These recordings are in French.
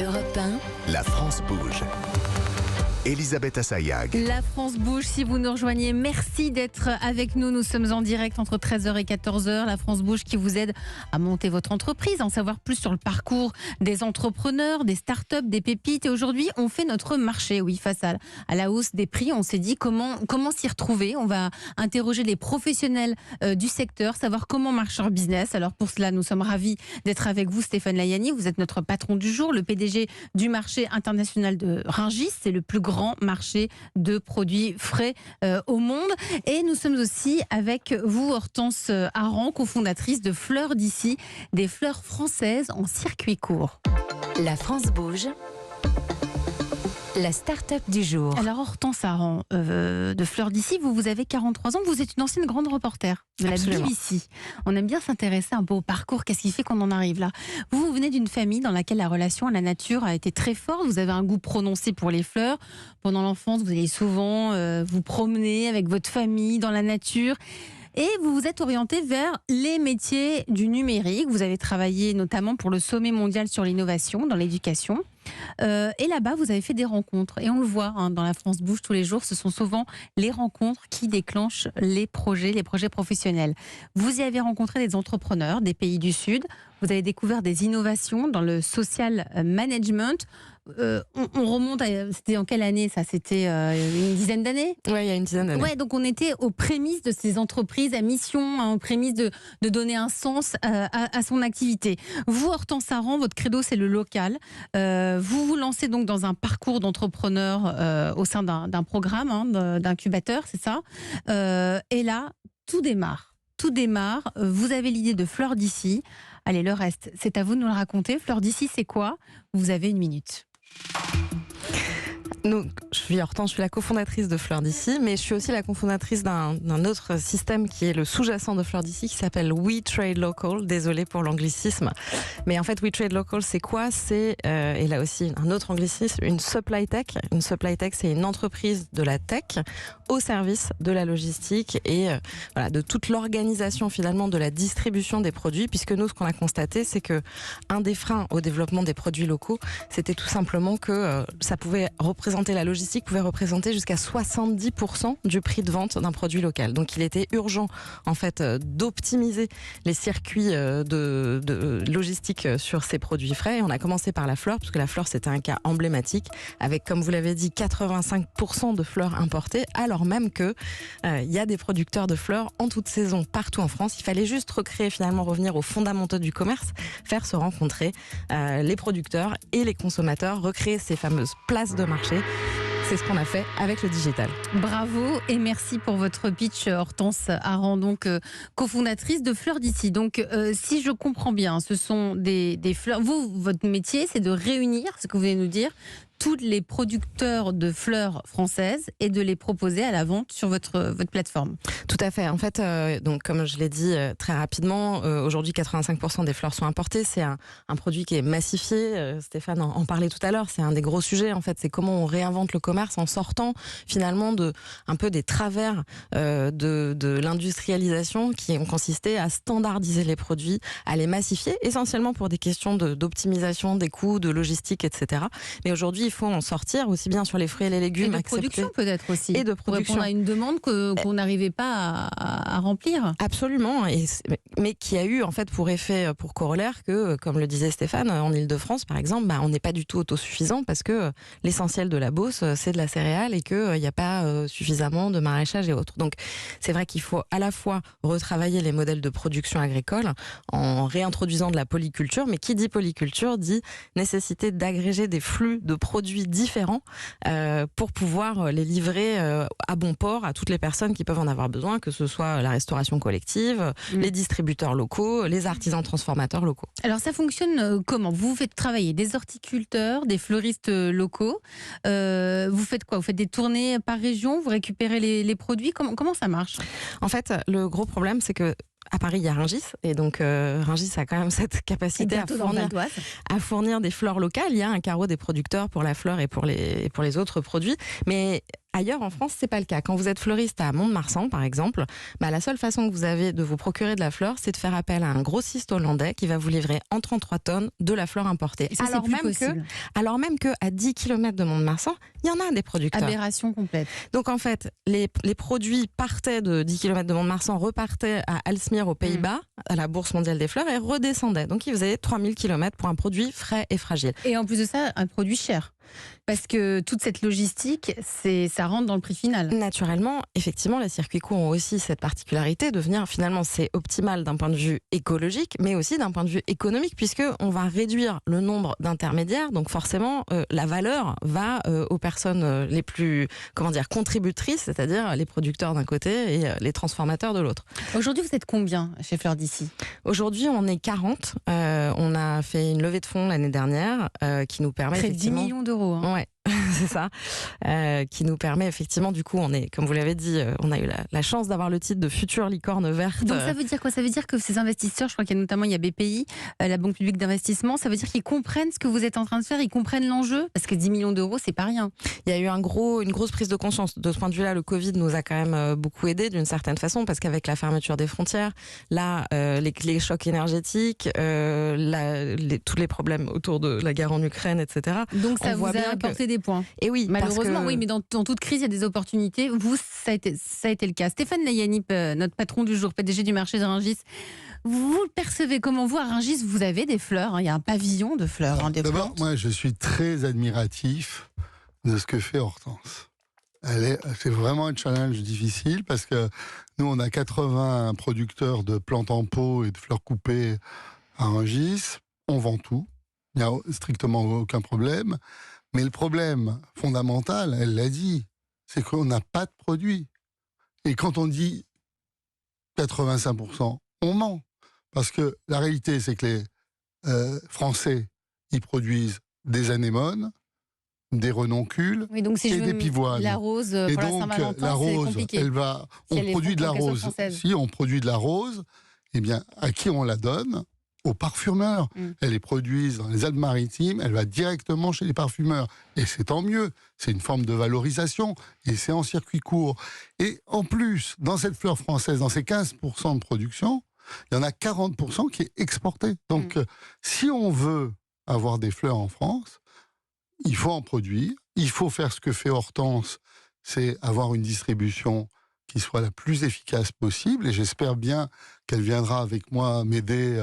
Europe 1, La France bouge. Elisabeth Assayag. La France bouge, si vous nous rejoignez, merci d'être avec nous. Nous sommes en direct entre 13h et 14h. La France bouge qui vous aide à monter votre entreprise, à en savoir plus sur le parcours des entrepreneurs, des startups, des pépites. Et aujourd'hui, on fait notre marché, oui, face à la hausse des prix. On s'est dit comment s'y retrouver. On va interroger les professionnels du secteur, savoir comment marche leur business. Alors pour cela, nous sommes ravis d'être avec vous, Stéphane Layani. Vous êtes notre patron du jour, le PDG du marché international de Rungis. C'est le plus grand marché de produits frais au monde. Et nous sommes aussi avec vous, Hortense Aran, cofondatrice de Fleurs d'ici, des fleurs françaises en circuit court. La France bouge. La start-up du jour. Alors Hortense Aran, de Fleurs d'ici, vous avez 43 ans, vous êtes une ancienne grande reporter de la BBC. On aime bien s'intéresser un peu au parcours, qu'est-ce qui fait qu'on en arrive là. Vous venez d'une famille dans laquelle la relation à la nature a été très forte, vous avez un goût prononcé pour les fleurs. Pendant l'enfance, vous allez souvent vous promener avec votre famille dans la nature. Et vous vous êtes orienté vers les métiers du numérique. Vous avez travaillé notamment pour le sommet mondial sur l'innovation dans l'éducation. Et là-bas, vous avez fait des rencontres. Et on le voit dans La France bouge tous les jours, ce sont souvent les rencontres qui déclenchent les projets professionnels. Vous y avez rencontré des entrepreneurs des pays du Sud. Vous avez découvert des innovations dans le social management. On remonte c'était en quelle année ça? C'était une dizaine d'années? Oui, il y a une dizaine d'années. Ouais, donc on était aux prémices de ces entreprises à mission, aux prémices de donner un sens à son activité. Vous, Hortense Aran, votre credo, c'est le local. Vous vous lancez donc dans un parcours d'entrepreneur au sein d'un programme, d'incubateur, c'est ça. Et là, tout démarre. Vous avez l'idée de Fleurs d'ici. Allez, le reste, c'est à vous de nous le raconter. Fleurs d'ici, c'est quoi? Vous avez 1 minute. Donc, je suis Hortense, je suis la cofondatrice de Fleurs d'ici, mais je suis aussi la cofondatrice d'un autre système qui est le sous-jacent de Fleurs d'ici, qui s'appelle We Trade Local. Désolée pour l'anglicisme. Mais en fait, We Trade Local, c'est quoi? C'est, et là aussi, un autre anglicisme, une supply tech. Une supply tech, c'est une entreprise de la tech au service de la logistique et voilà, de toute l'organisation finalement de la distribution des produits, puisque nous, ce qu'on a constaté, c'est que un des freins au développement des produits locaux, c'était tout simplement que ça pouvait la logistique pouvait représenter jusqu'à 70% du prix de vente d'un produit local. Donc il était urgent en fait d'optimiser les circuits de logistique sur ces produits frais. Et on a commencé par la fleur, parce que la fleur c'était un cas emblématique, avec, comme vous l'avez dit, 85% de fleurs importées, alors même que il y a des producteurs de fleurs en toute saison partout en France. Il fallait juste revenir aux fondamentaux du commerce, faire se rencontrer les producteurs et les consommateurs, recréer ces fameuses places de marché. C'est ce qu'on a fait avec le digital. Bravo et merci pour votre pitch, Hortense Aran, donc cofondatrice de Fleurs d'ici. Donc si je comprends bien, ce sont des fleurs. Votre métier, c'est de réunir, ce que vous venez de nous dire, tous les producteurs de fleurs françaises et de les proposer à la vente sur votre plateforme. Tout à fait. En fait, donc comme je l'ai dit très rapidement, aujourd'hui 85% des fleurs sont importées. C'est un produit qui est massifié. Stéphane en parlait tout à l'heure. C'est un des gros sujets. En fait, c'est comment on réinvente le commerce en sortant finalement un peu des travers de l'industrialisation qui ont consisté à standardiser les produits, à les massifier, essentiellement pour des questions d'optimisation des coûts, de logistique, etc. Mais aujourd'hui, il faut en sortir aussi bien sur les fruits et les légumes. Et de production peut-être aussi. Et de pour production. Répondre à une demande qu'on n'arrivait pas à remplir. Absolument, mais qui a eu en fait pour effet, pour corollaire que, comme le disait Stéphane, en Ile-de-France par exemple, on n'est pas du tout autosuffisant parce que l'essentiel de la Beauce, c'est de la céréale et qu'il n'y a pas suffisamment de maraîchage et autres. Donc c'est vrai qu'il faut à la fois retravailler les modèles de production agricole en réintroduisant de la polyculture, mais qui dit polyculture dit nécessité d'agréger des flux de produits différents pour pouvoir les livrer à bon port à toutes les personnes qui peuvent en avoir besoin, que ce soit la restauration collective, les distributeurs locaux, les artisans transformateurs locaux. Alors ça fonctionne comment? Vous faites travailler des horticulteurs, des fleuristes locaux. Vous faites quoi? Vous faites des tournées par région? Vous récupérez les produits? Comment ça marche? En fait, le gros problème, c'est que à Paris, il y a Rungis, et donc Rungis a quand même cette capacité à fournir des fleurs locales. Il y a un carreau des producteurs pour la fleur et pour les autres produits, mais Ailleurs en France, c'est pas le cas. Quand vous êtes fleuriste à Mont-de-Marsan, par exemple, la seule façon que vous avez de vous procurer de la fleur, c'est de faire appel à un grossiste hollandais qui va vous livrer en 33 tonnes de la fleur importée. Et ça, Alors même que à 10 km de Mont-de-Marsan, il y en a des producteurs. Aberration complète. Donc en fait, les produits partaient de 10 km de Mont-de-Marsan, repartaient à Aalsmeer aux Pays-Bas, à la Bourse mondiale des fleurs, et redescendaient. Donc ils faisaient 3000 km pour un produit frais et fragile. Et en plus de ça, un produit cher. Parce que toute cette logistique, ça rentre dans le prix final. Naturellement, effectivement, les circuits courts ont aussi cette particularité de venir, finalement, c'est optimal d'un point de vue écologique, mais aussi d'un point de vue économique, puisqu'on va réduire le nombre d'intermédiaires. Donc forcément, la valeur va aux personnes les plus, contributrices, c'est-à-dire les producteurs d'un côté et les transformateurs de l'autre. Aujourd'hui, vous êtes combien chez Fleurs d'Issy ? Aujourd'hui, on est 40. On a fait une levée de fonds l'année dernière qui nous permet près de 10 millions d'euros. Hein. Ouais, c'est ça. Qui nous permet effectivement, du coup, on est, comme vous l'avez dit, on a eu la chance d'avoir le titre de future licorne verte. Donc ça veut dire quoi ? Ça veut dire que ces investisseurs, je crois qu'il y a notamment BPI, la Banque publique d'investissement, ça veut dire qu'ils comprennent ce que vous êtes en train de faire, ils comprennent l'enjeu, parce que 10 millions d'euros, c'est pas rien. Il y a eu une grosse prise de conscience. De ce point de vue-là, le Covid nous a quand même beaucoup aidé d'une certaine façon, parce qu'avec la fermeture des frontières, là, les chocs énergétiques, tous les problèmes autour de la guerre en Ukraine, etc. Donc ça vous a apporté des points. Et oui, malheureusement, oui, mais dans toute crise, il y a des opportunités. Vous, ça a été le cas. Stéphane Layanip, notre patron du jour, PDG du marché de Rungis, vous le percevez comment? Vous, à Rungis, vous avez des fleurs, hein, il y a un pavillon de fleurs. Hein, d'abord, moi, je suis très admiratif de ce que fait Hortense. C'est vraiment un challenge difficile parce que nous, on a 80 producteurs de plantes en pot et de fleurs coupées à Rungis. On vend tout. Il n'y a strictement aucun problème. Mais le problème fondamental, elle l'a dit, c'est qu'on n'a pas de produit. Et quand on dit 85%, on ment. Parce que la réalité, c'est que les Français, ils produisent des anémones, des renoncules, oui, donc si et des pivoines. La rose, pour et la donc, Saint-Valentin, la rose, c'est compliqué. On produit de la rose. Si on produit de la rose, eh bien, à qui on la donne? Aux parfumeurs. Elle est produite dans les Alpes-Maritimes, elle va directement chez les parfumeurs. Et c'est tant mieux, c'est une forme de valorisation, et c'est en circuit court. Et en plus, dans cette fleur française, dans ces 15% de production, il y en a 40% qui est exporté. Donc, si on veut avoir des fleurs en France, il faut en produire, il faut faire ce que fait Hortense, c'est avoir une distribution qui soit la plus efficace possible, et j'espère bien qu'elle viendra avec moi m'aider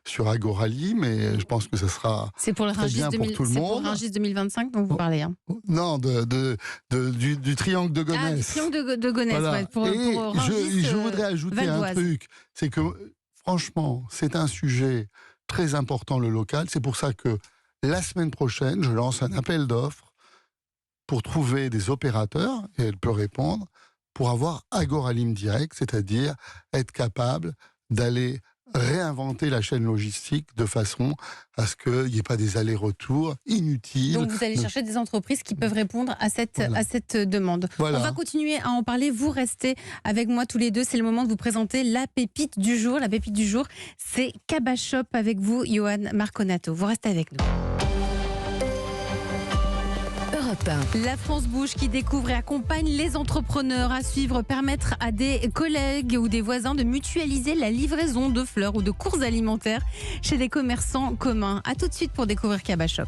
sur Agoralim, mais je pense que ce sera très bien pour tout le monde. C'est pour Rungis 2025 dont vous parlez. Hein. Non, du triangle de Gonesse. Ah, du triangle de Gonesse, voilà. Ouais, pour Rungis, je voudrais ajouter un truc, c'est que franchement, c'est un sujet très important, le local. C'est pour ça que la semaine prochaine, je lance un appel d'offres pour trouver des opérateurs, et elle peut répondre, pour avoir Agoralim direct, c'est-à-dire être capable d'aller réinventer la chaîne logistique de façon à ce qu'il n'y ait pas des allers-retours inutiles. Donc vous allez chercher des entreprises qui peuvent répondre à cette demande. Voilà. On va continuer à en parler. Vous restez avec moi tous les deux. C'est le moment de vous présenter la pépite du jour. La pépite du jour, c'est Cabashop avec vous, Johan Marconato. Vous restez avec nous. La France bouge qui découvre et accompagne les entrepreneurs à suivre, permettre à des collègues ou des voisins de mutualiser la livraison de fleurs ou de courses alimentaires chez des commerçants communs. A tout de suite pour découvrir Cabashop.